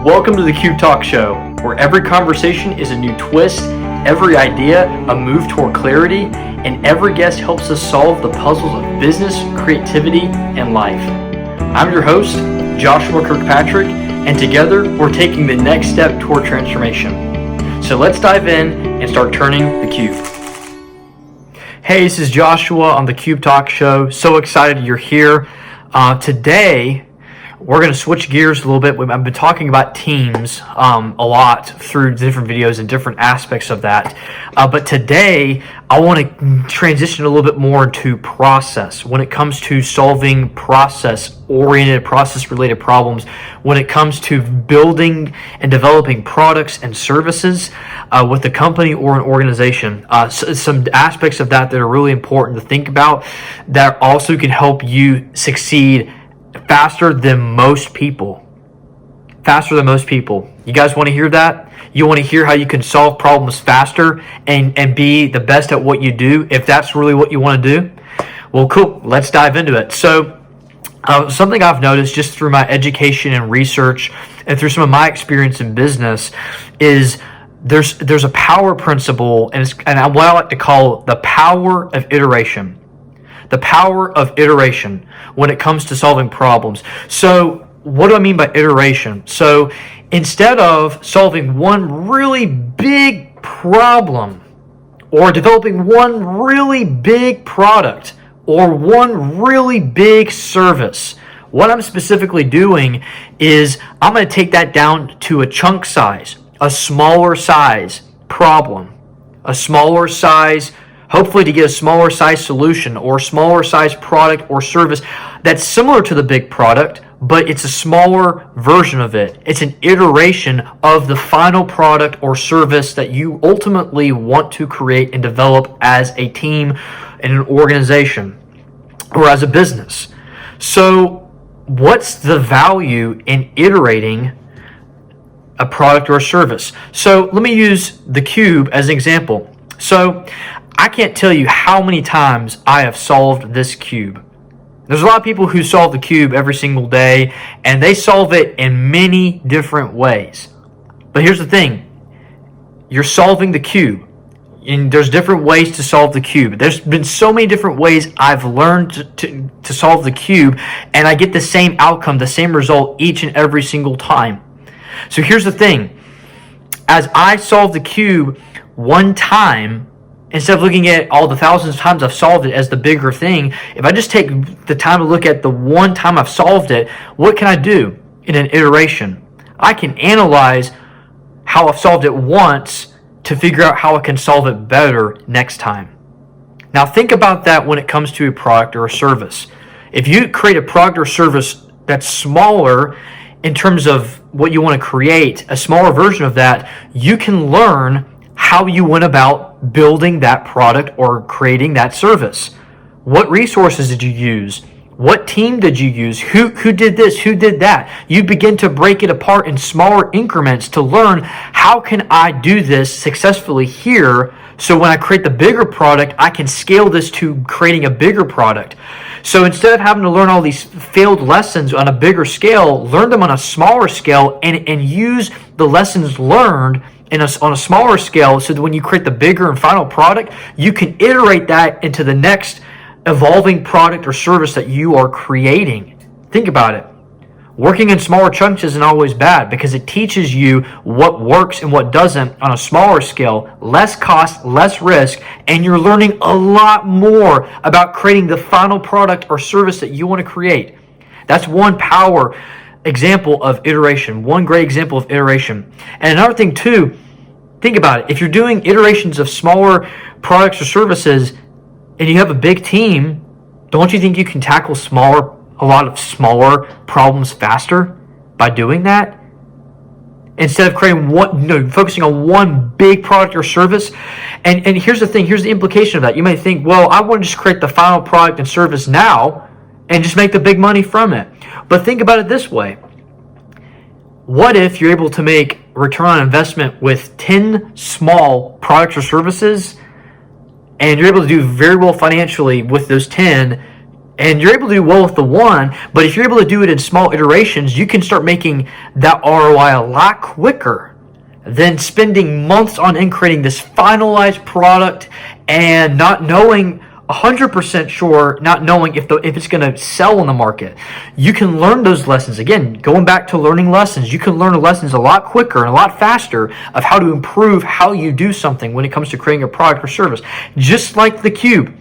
Welcome to the Cube Talk Show, where every conversation is a new twist, every idea a move toward clarity, and every guest helps us solve the puzzles of business, creativity, and life. I'm your host, Joshua Kirkpatrick, and together we're taking the next step toward transformation. So let's dive in and start turning the cube. Hey, this is Joshua on the Cube Talk Show. So excited you're here. Today, we're going to switch gears a little bit. I've been talking about teams a lot through different videos and different aspects of that. But today, I want to transition a little bit more into process when it comes to solving process-oriented, process-related problems, when it comes to building and developing products and services with a company or an organization. Some aspects of that are really important to think about that also can help you succeed faster than most people. You guys want to hear that? You want to hear how you can solve problems faster and be the best at what you do, if that's really what you want to do? Well, cool. Let's dive into it. So, something I've noticed just through my education and research and through some of my experience in business is there's a power principle, and what I like to call the power of iteration. The power of iteration when it comes to solving problems. So what do I mean by iteration? So instead of solving one really big problem or developing one really big product or one really big service, what I'm specifically doing is I'm going to take that down to a chunk size, a smaller size problem, a smaller size, hopefully to get a smaller size solution or smaller size product or service that's similar to the big product, but it's a smaller version of it. It's an iteration of the final product or service that you ultimately want to create and develop as a team in an organization or as a business. So what's the value in iterating a product or a service? So let me use the cube as an example. So I can't tell you how many times I have solved this cube. There's a lot of people who solve the cube every single day, and they solve it in many different ways. But here's the thing. You're solving the cube, and there's different ways to solve the cube. There's been so many different ways I've learned to solve the cube, and I get the same outcome, the same result each and every single time. So here's the thing. As I solve the cube one time, instead of looking at all the thousands of times I've solved it as the bigger thing, if I just take the time to look at the one time I've solved it, what can I do in an iteration? I can analyze how I've solved it once to figure out how I can solve it better next time. Now think about that when it comes to a product or a service. If you create a product or service that's smaller in terms of what you want to create, a smaller version of that, you can learn how you went about building that product or creating that service. What resources did you use? What team did you use? Who did this? Who did that? You begin to break it apart in smaller increments to learn, how can I do this successfully here, so when I create the bigger product, I can scale this to creating a bigger product. So instead of having to learn all these failed lessons on a bigger scale, learn them on a smaller scale and use the lessons learned on a smaller scale, so that when you create the bigger and final product, you can iterate that into the next evolving product or service that you are creating. Think about it. Working in smaller chunks isn't always bad, because it teaches you what works and what doesn't on a smaller scale, less cost, less risk, and you're learning a lot more about creating the final product or service that you want to create. That's one power example of iteration, one great example of iteration. And another thing too, think about it. If you're doing iterations of smaller products or services and you have a big team, don't you think you can tackle a lot of smaller problems faster by doing that? Instead of focusing on one big product or service. And here's the thing, here's the implication of that. You may think, well, I want to just create the final product and service now and just make the big money from it. But think about it this way. What if you're able to make return on investment with 10 small products or services, and you're able to do very well financially with those 10, And you're able to do well with the one, but if you're able to do it in small iterations, you can start making that ROI a lot quicker than spending months on end creating this finalized product and not knowing 100% sure, not knowing if it's going to sell in the market. You can learn those lessons. Again, going back to learning lessons, you can learn the lessons a lot quicker and a lot faster of how to improve how you do something when it comes to creating a product or service. Just like the cube.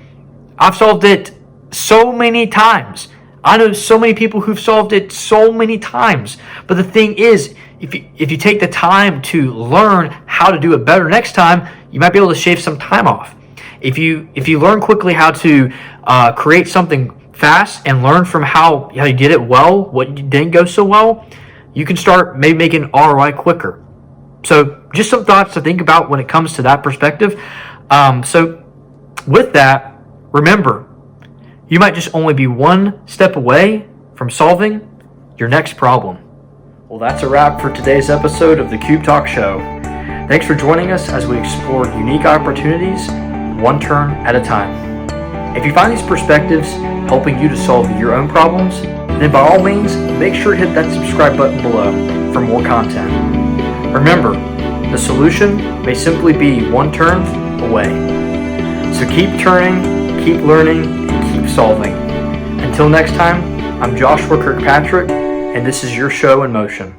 I've solved it so many times. I know so many people who've solved it so many times. But the thing is, if you take the time to learn how to do it better next time, you might be able to shave some time off. If you learn quickly how to create something fast and learn from how you did it well, what didn't go so well, you can start maybe making ROI quicker. So just some thoughts to think about when it comes to that perspective. So with that, remember, you might just only be one step away from solving your next problem. Well, that's a wrap for today's episode of the Cube Talk Show. Thanks for joining us as we explore unique opportunities, one turn at a time. If you find these perspectives helping you to solve your own problems, then by all means, make sure to hit that subscribe button below for more content. Remember, the solution may simply be one turn away. So keep turning, keep learning, and keep solving. Until next time, I'm Joshua Kirkpatrick, and this is your show in motion.